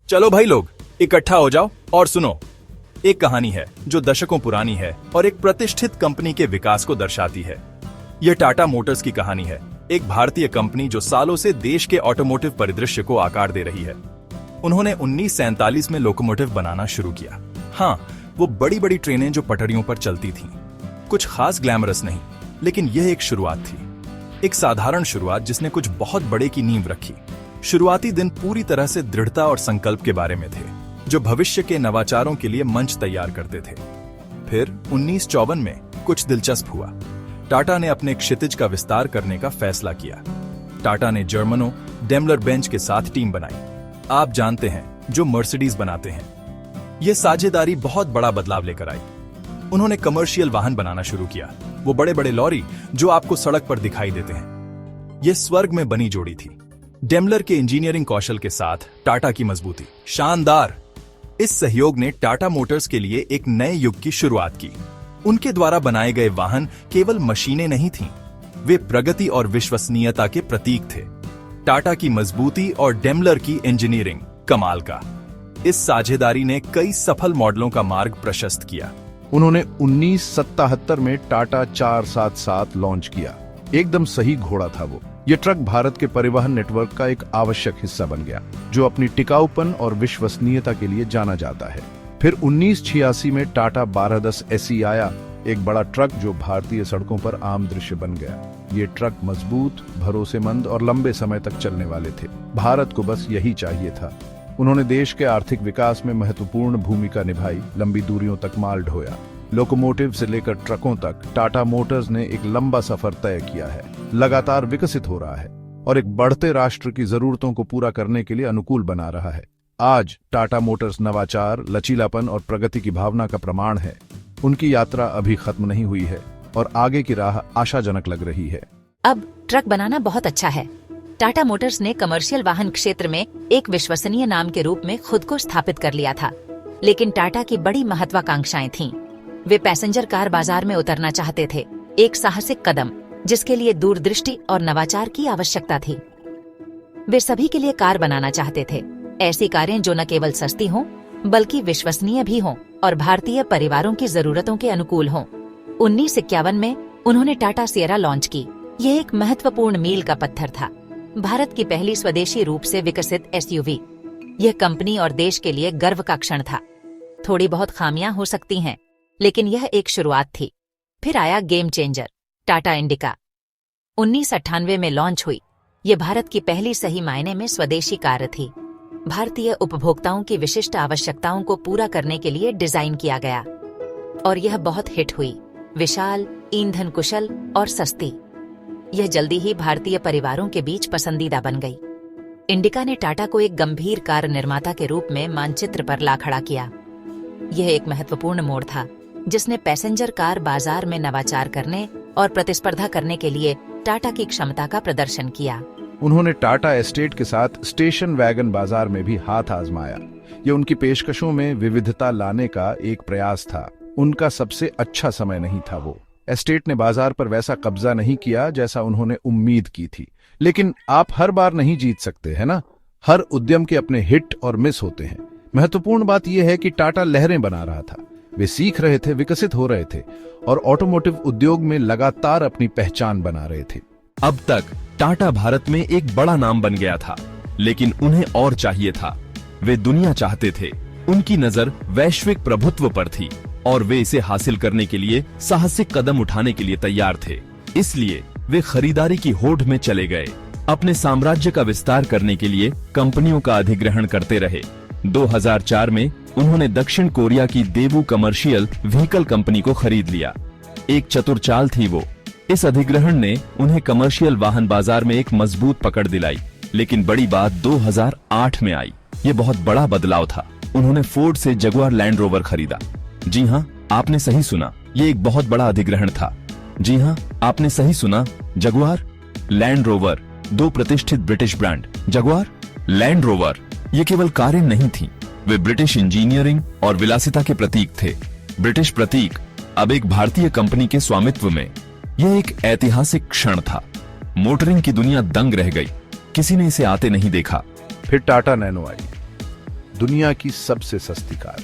चलो भाई लोग, इकट्ठा हो जाओ और सुनो। एक कहानी है जो दशकों पुरानी है और एक प्रतिष्ठित कंपनी के विकास को दर्शाती है। यह टाटा मोटर्स की कहानी है, एक भारतीय कंपनी जो सालों से देश के ऑटोमोटिव परिदृश्य को आकार दे रही है। उन्होंने 1947 में लोकोमोटिव बनाना शुरू किया। हाँ, वो बड़ी बड़ी ट्रेनें जो पटरियों पर चलती थीं। कुछ खास ग्लैमरस नहीं, लेकिन यह एक शुरुआत थी, एक साधारण शुरुआत जिसने कुछ बहुत बड़े की नींव रखी। शुरुआती दिन पूरी तरह से दृढ़ता और संकल्प के बारे में थे, जो भविष्य के नवाचारों के लिए मंच तैयार करते थे। फिर 1954 में कुछ दिलचस्प हुआ। टाटा ने अपने क्षितिज का विस्तार करने का फैसला किया। टाटा ने जर्मनों डेमलर बेंच के साथ टीम बनाई। आप जानते हैं, जो मर्सिडीज बनाते हैं। यह साझेदारी बहुत बड़ा बदलाव लेकर आई। उन्होंने कमर्शियल वाहन बनाना शुरू किया, वो बड़े बड़े लॉरी जो आपको सड़क पर दिखाई देते हैं। यह स्वर्ग में बनी जोड़ी थी। डेमलर के इंजीनियरिंग कौशल के साथ टाटा की मजबूती, शानदार। इस सहयोग ने टाटा मोटर्स के लिए एक नए युग की शुरुआत की। उनके द्वारा बनाए गए वाहन केवल मशीनें नहीं थीं, वे प्रगति और विश्वसनीयता के प्रतीक थे। टाटा की मजबूती और डेमलर की इंजीनियरिंग, कमाल का। इस साझेदारी ने कई सफल मॉडलों का मार्ग प्रशस्त किया। उन्होंने 1977 में टाटा 477 लॉन्च किया। एकदम सही घोड़ा था वो। ये ट्रक भारत के परिवहन नेटवर्क का एक आवश्यक हिस्सा बन गया, जो अपनी टिकाऊपन और विश्वसनीयता के लिए जाना जाता है। फिर 1986 में टाटा 1210 SE आया, एक बड़ा ट्रक जो भारतीय सड़कों पर आम दृश्य बन गया। ये ट्रक मजबूत, भरोसेमंद और लंबे समय तक चलने वाले थे। भारत को बस यही चाहिए था। उन्होंने देश के आर्थिक विकास में महत्वपूर्ण भूमिका निभाई, लंबी दूरियों तक माल ढोया। लोकोमोटिव से लेकर ट्रकों तक टाटा मोटर्स ने एक लंबा सफर तय किया है, लगातार विकसित हो रहा है और एक बढ़ते राष्ट्र की जरूरतों को पूरा करने के लिए अनुकूल बना रहा है। आज टाटा मोटर्स नवाचार, लचीलापन और प्रगति की भावना का प्रमाण है। उनकी यात्रा अभी खत्म नहीं हुई है और आगे की राह आशाजनक लग रही है। अब ट्रक बनाना बहुत अच्छा है। टाटा मोटर्स ने कमर्शियल वाहन क्षेत्र में एक विश्वसनीय नाम के रूप में खुद को स्थापित कर लिया था, लेकिन टाटा की बड़ी महत्वाकांक्षाएं थीं। वे पैसेंजर कार बाजार में उतरना चाहते थे, एक साहसिक कदम जिसके लिए दूरदृष्टि और नवाचार की आवश्यकता थी। वे सभी के लिए कार बनाना चाहते थे, ऐसी कारें जो न केवल सस्ती हों, बल्कि विश्वसनीय भी हों और भारतीय परिवारों की जरूरतों के अनुकूल हों। 1951 में उन्होंने टाटा सियरा लॉन्च की। यह एक महत्वपूर्ण मील का पत्थर था, भारत की पहली स्वदेशी रूप से विकसित SUV। यह कंपनी और देश के लिए गर्व का क्षण था। थोड़ी बहुत खामियां हो सकती हैं, लेकिन यह एक शुरुआत थी। फिर आया गेम चेंजर, टाटा इंडिका। 1998 में लॉन्च हुई। यह भारत की पहली सही मायने में स्वदेशी कार थी। भारतीय उपभोक्ताओं की विशिष्ट आवश्यकताओं को पूरा करने के लिए डिजाइन किया गया और यह बहुत हिट हुई। विशाल, ईंधन कुशल और सस्ती, यह जल्दी ही भारतीय परिवारों के बीच पसंदीदा बन गई। इंडिका ने टाटा को एक गंभीर कार निर्माता के रूप में मानचित्र पर ला खड़ा किया। यह एक महत्वपूर्ण मोड़ था, जिसने पैसेंजर कार बाजार में नवाचार करने और प्रतिस्पर्धा करने के लिए टाटा की क्षमता का प्रदर्शन किया। उन्होंने टाटा एस्टेट के साथ स्टेशन वैगन बाजार में भी हाथ आजमाया। ये उनकी पेशकशों में विविधता लाने का एक प्रयास था। उनका सबसे अच्छा समय नहीं था वो। एस्टेट ने बाजार पर वैसा कब्जा नहीं किया जैसा उन्होंने उम्मीद की थी। लेकिन आप हर बार नहीं जीत सकते, है ना? हर उद्यम के अपने हिट और मिस होते हैं। महत्वपूर्ण बात यह है कि टाटा लहरें बना रहा था। वे सीख रहे थे, विकसित हो रहे थे और ऑटोमोटिव उद्योग में लगातार अपनी पहचान बना रहे थे। अब तक टाटा भारत में एक बड़ा नाम बन गया था, लेकिन उन्हें और चाहिए था। वे दुनिया चाहते थे। उनकी नजर वैश्विक प्रभुत्व पर थी और वे इसे हासिल करने के लिए साहसिक कदम उठाने के लिए तैयार थे। इसलिए वे खरीदारी की होड़ में चले गए। अपने साम्राज्य का विस्तार करने के लिए कंपनियों का अधिग्रहण करते रहे। 2004 में उन्होंने दक्षिण कोरिया की देवू कमर्शियल व्हीकल कंपनी को खरीद लिया। एक चतुर चाल थी वो। इस अधिग्रहण ने उन्हें कमर्शियल वाहन बाजार में एक मजबूत पकड़ दिलाई। लेकिन बड़ी बात 2008 में आई। ये बहुत बड़ा बदलाव था। उन्होंने फोर्ड से जगुआर लैंड रोवर खरीदा। जी हाँ, आपने सही सुना, ये एक बहुत बड़ा अधिग्रहण था। जी हाँ, आपने सही सुना, जगुआर लैंड रोवर, दो प्रतिष्ठित British brand Jaguar, land rover. ये केवल कारें नहीं थीं, वे ब्रिटिश इंजीनियरिंग और विलासिता के प्रतीक थे। ब्रिटिश प्रतीक अब एक भारतीय कंपनी के स्वामित्व में। यह एक ऐतिहासिक क्षण था। मोटरिंग की दुनिया दंग रह गई। किसी ने इसे आते नहीं देखा। फिर टाटा नैनो आई। दुनिया की सबसे सस्ती कार।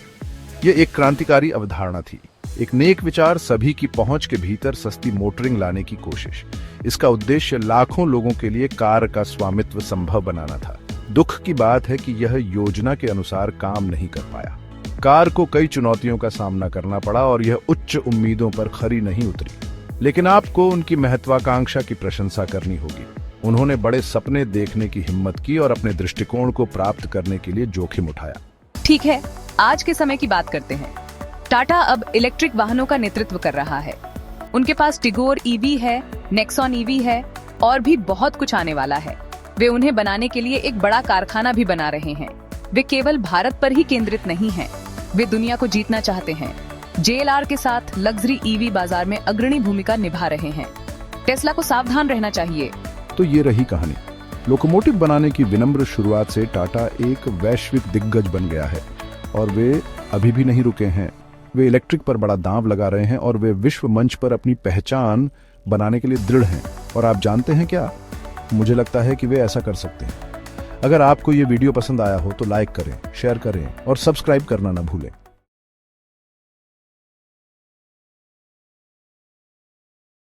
ये एक क्रांतिकारी अवधारणा थी, एक नेक विचार, सभी की पहुंच के भीतर सस्ती मोटरिंग लाने की कोशिश। इसका उद्देश्य लाखों लोगों के लिए कार का स्वामित्व संभव बनाना था। दुख की बात है कि यह योजना के अनुसार काम नहीं कर पाया। कार को कई चुनौतियों का सामना करना पड़ा और यह उच्च उम्मीदों पर खरी नहीं उतरी। लेकिन आपको उनकी महत्वाकांक्षा की प्रशंसा करनी होगी। उन्होंने बड़े सपने देखने की हिम्मत की और अपने दृष्टिकोण को प्राप्त करने के लिए जोखिम उठाया। ठीक है, आज के समय की बात करते हैं। टाटा अब इलेक्ट्रिक वाहनों का नेतृत्व कर रहा है। उनके पास टिगोर ईवी है, नेक्सॉन ईवी है और भी बहुत कुछ आने वाला है। वे उन्हें बनाने के लिए एक बड़ा कारखाना भी बना रहे हैं। वे केवल भारत पर ही केंद्रित नहीं हैं, वे दुनिया को जीतना चाहते हैं। JLR के साथ लग्जरी ईवी बाजार में अग्रणी भूमिका निभा रहे हैं। टेस्ला को सावधान रहना चाहिए। तो ये रही कहानी। लोकोमोटिव बनाने की विनम्र शुरुआत से टाटा एक वैश्विक दिग्गज बन गया है और वे अभी भी नहीं रुके हैं। वे इलेक्ट्रिक पर बड़ा दांव लगा रहे हैं और वे विश्व मंच पर अपनी पहचान बनाने के लिए दृढ़ हैं। और आप जानते हैं क्या, मुझे लगता है कि वे ऐसा कर सकते हैं। अगर आपको ये वीडियो पसंद आया हो तो लाइक करें, शेयर करें और सब्सक्राइब करना ना भूलें।